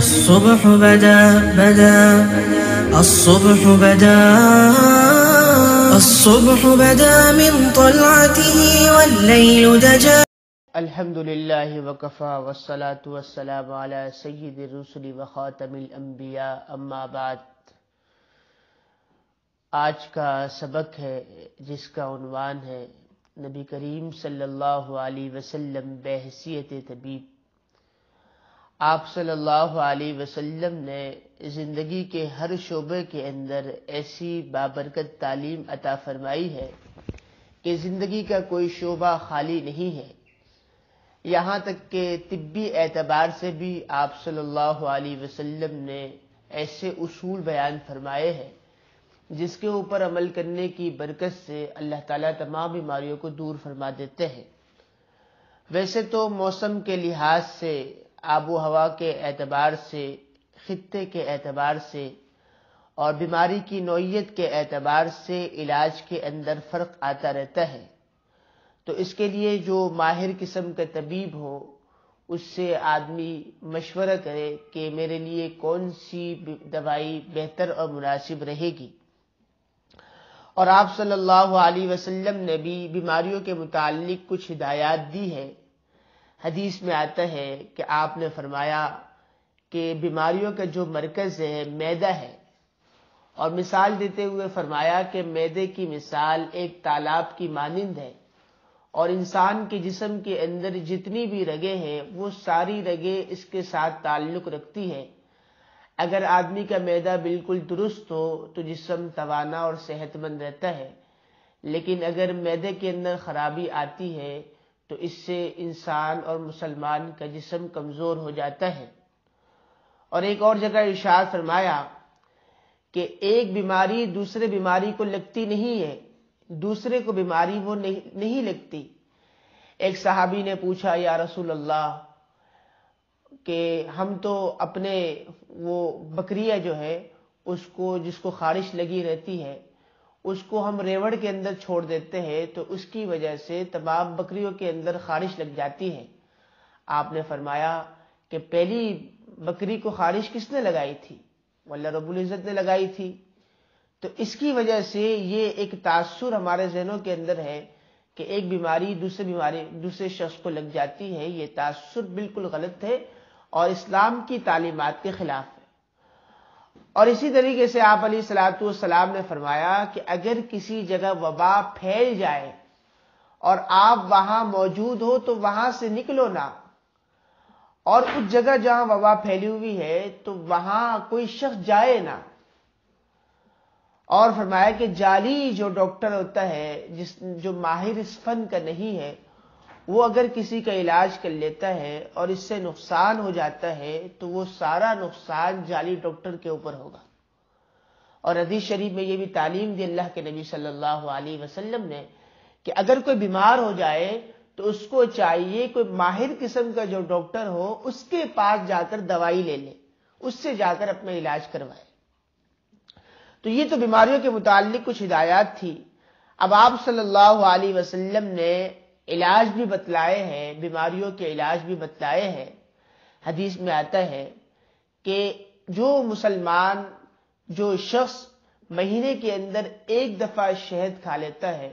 الصبح بدا الصبح بدا الصبح بدا من طلعته والليل دجا. الحمد للہ وکفا والصلاة والسلام علی سید الرسل وخاتم الانبیاء اما بعد. آج کا سبق ہے جس کا عنوان ہے نبی کریم صلی اللہ علیہ وسلم بحیثیت طبیب. آپ صلی اللہ علیہ وسلم نے زندگی کے ہر شعبے کے اندر ایسی بابرکت تعلیم عطا فرمائی ہے کہ زندگی کا کوئی شعبہ خالی نہیں ہے. یہاں تک کہ طبی اعتبار سے بھی آپ صلی اللہ علیہ وسلم نے ایسے اصول بیان فرمائے ہیں جس کے اوپر عمل کرنے کی برکت سے اللہ تعالیٰ تمام بیماریوں کو دور فرما دیتے ہیں. ویسے تو موسم کے لحاظ سے، آب و ہوا کے اعتبار سے، خطے کے اعتبار سے اور بیماری کی نوعیت کے اعتبار سے علاج کے اندر فرق آتا رہتا ہے. تو اس کے لیے جو ماہر قسم کا طبیب ہو اس سے آدمی مشورہ کرے کہ میرے لیے کون سی دوائی بہتر اور مناسب رہے گی. اور آپ صلی اللہ علیہ وسلم نے بھی بیماریوں کے متعلق کچھ ہدایات دی ہے. حدیث میں آتا ہے کہ آپ نے فرمایا کہ بیماریوں کا جو مرکز ہے معدہ ہے، اور مثال دیتے ہوئے فرمایا کہ معدے کی مثال ایک تالاب کی مانند ہے، اور انسان کے جسم کے اندر جتنی بھی رگیں ہیں وہ ساری رگیں اس کے ساتھ تعلق رکھتی ہیں. اگر آدمی کا معدہ بالکل درست ہو تو جسم توانا اور صحت مند رہتا ہے، لیکن اگر معدے کے اندر خرابی آتی ہے تو اس سے انسان اور مسلمان کا جسم کمزور ہو جاتا ہے. اور ایک اور جگہ ارشاد فرمایا کہ ایک بیماری دوسرے بیماری کو لگتی نہیں ہے، دوسرے کو بیماری وہ نہیں لگتی. ایک صحابی نے پوچھا یا رسول اللہ کہ ہم تو اپنے وہ بکریہ جو ہے اس کو، جس کو خارش لگی رہتی ہے، اس کو ہم ریوڑ کے اندر چھوڑ دیتے ہیں تو اس کی وجہ سے تمام بکریوں کے اندر خارش لگ جاتی ہے. آپ نے فرمایا کہ پہلی بکری کو خارش کس نے لگائی تھی؟ اللہ رب العزت نے لگائی تھی. تو اس کی وجہ سے یہ ایک تاثر ہمارے ذہنوں کے اندر ہے کہ ایک بیماری دوسرے شخص کو لگ جاتی ہے. یہ تاثر بالکل غلط ہے اور اسلام کی تعلیمات کے خلاف ہے. اور اسی طریقے سے آپ علیہ الصلوۃ والسلام نے فرمایا کہ اگر کسی جگہ وبا پھیل جائے اور آپ وہاں موجود ہو تو وہاں سے نکلو نہ، اور اس جگہ جہاں وبا پھیلی ہوئی ہے تو وہاں کوئی شخص جائے نہ. اور فرمایا کہ جعلی جو ڈاکٹر ہوتا ہے، جو ماہر اس فن کا نہیں ہے، وہ اگر کسی کا علاج کر لیتا ہے اور اس سے نقصان ہو جاتا ہے تو وہ سارا نقصان جعلی ڈاکٹر کے اوپر ہوگا. اور حدیث شریف میں یہ بھی تعلیم دی اللہ کے نبی صلی اللہ علیہ وسلم نے کہ اگر کوئی بیمار ہو جائے تو اس کو چاہیے کوئی ماہر قسم کا جو ڈاکٹر ہو اس کے پاس جا کر دوائی لے لے، اس سے جا کر اپنا علاج کروائے. تو یہ تو بیماریوں کے متعلق کچھ ہدایات تھی. اب آپ صلی اللہ علیہ وسلم نے علاج بھی بتلائے ہیں، بیماریوں کے علاج بھی بتلائے ہیں. حدیث میں آتا ہے کہ جو مسلمان، جو شخص مہینے کے اندر ایک دفعہ شہد کھا لیتا ہے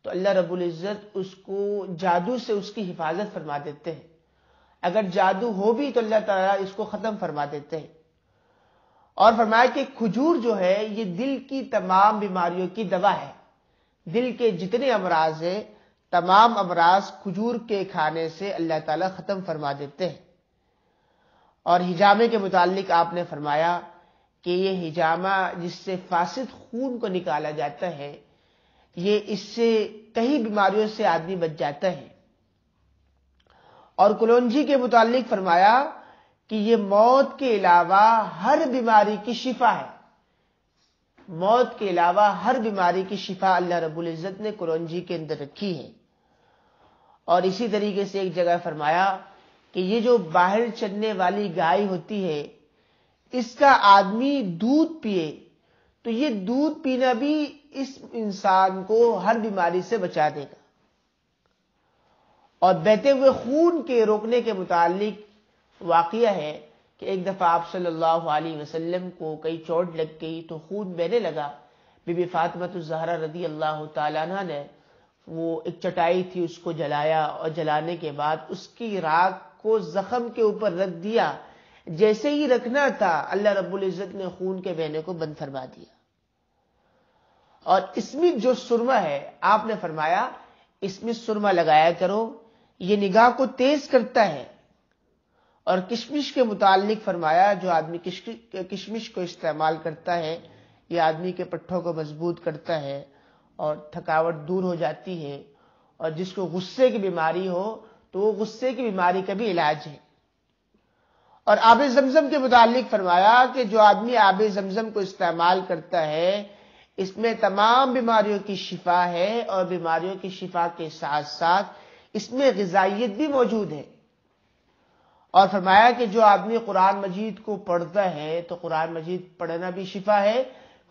تو اللہ رب العزت اس کو جادو سے اس کی حفاظت فرما دیتے ہیں. اگر جادو ہو بھی تو اللہ تعالیٰ اس کو ختم فرما دیتے ہیں. اور فرمایا کہ کھجور جو ہے یہ دل کی تمام بیماریوں کی دوا ہے. دل کے جتنے امراض ہیں تمام امراض کھجور کے کھانے سے اللہ تعالیٰ ختم فرما دیتے ہیں. اور حجامے کے متعلق آپ نے فرمایا کہ یہ حجامہ جس سے فاسد خون کو نکالا جاتا ہے، یہ اس سے کئی بیماریوں سے آدمی بچ جاتا ہے. اور کلونجی کے متعلق فرمایا کہ یہ موت کے علاوہ ہر بیماری کی شفا ہے. موت کے علاوہ ہر بیماری کی شفا اللہ رب العزت نے کلونجی کے اندر رکھی ہے. اور اسی طریقے سے ایک جگہ فرمایا کہ یہ جو باہر چلنے والی گائے ہوتی ہے اس کا آدمی دودھ پیے تو یہ دودھ پینا بھی اس انسان کو ہر بیماری سے بچا دے گا. اور بہتے ہوئے خون کے روکنے کے متعلق واقعہ ہے کہ ایک دفعہ آپ صلی اللہ علیہ وسلم کو کئی چوٹ لگ گئی تو خون بہنے لگا. بی بی فاطمہ الزہرا رضی اللہ تعالیٰ عنہ نے وہ ایک چٹائی تھی اس کو جلایا، اور جلانے کے بعد اس کی راکھ کو زخم کے اوپر رکھ دیا. جیسے ہی رکھنا تھا اللہ رب العزت نے خون کے بہنے کو بند فرما دیا. اور اس میں جو سرما ہے آپ نے فرمایا اس میں سرما لگایا کرو، یہ نگاہ کو تیز کرتا ہے. اور کشمش کے متعلق فرمایا جو آدمی کشمش کو استعمال کرتا ہے یہ آدمی کے پٹھوں کو مضبوط کرتا ہے اور تھکاوٹ دور ہو جاتی ہے. اور جس کو غصے کی بیماری ہو تو وہ غصے کی بیماری کا بھی علاج ہے. اور آب زمزم کے متعلق فرمایا کہ جو آدمی آب زمزم کو استعمال کرتا ہے اس میں تمام بیماریوں کی شفا ہے، اور بیماریوں کی شفا کے ساتھ ساتھ اس میں غذائیت بھی موجود ہے. اور فرمایا کہ جو آدمی قرآن مجید کو پڑھتا ہے تو قرآن مجید پڑھنا بھی شفا ہے.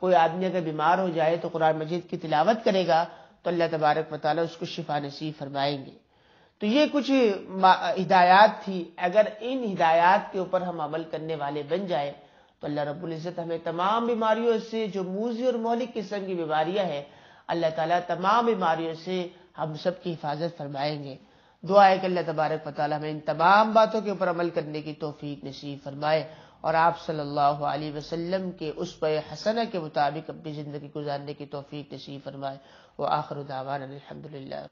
کوئی آدمی اگر بیمار ہو جائے تو قرآن مجید کی تلاوت کرے گا تو اللہ تبارک و تعالیٰ اس کو شفا نصیب فرمائیں گے. تو یہ کچھ ہدایات تھی. اگر ان ہدایات کے اوپر ہم عمل کرنے والے بن جائیں تو اللہ رب العزت ہمیں تمام بیماریوں سے، جو موذی اور مہلک قسم کی بیماریاں ہیں، اللہ تعالیٰ تمام بیماریوں سے ہم سب کی حفاظت فرمائیں گے. دعا ہے کہ اللہ تبارک و تعالیٰ ہمیں ان تمام باتوں کے اوپر عمل کرنے کی توفیق نصیب فرمائے، اور آپ صلی اللہ علیہ وسلم کے اسوہ حسنہ کے مطابق اپنی زندگی گزارنے کی توفیق نصیب فرمائے. وآخر دعوانا الحمدللہ.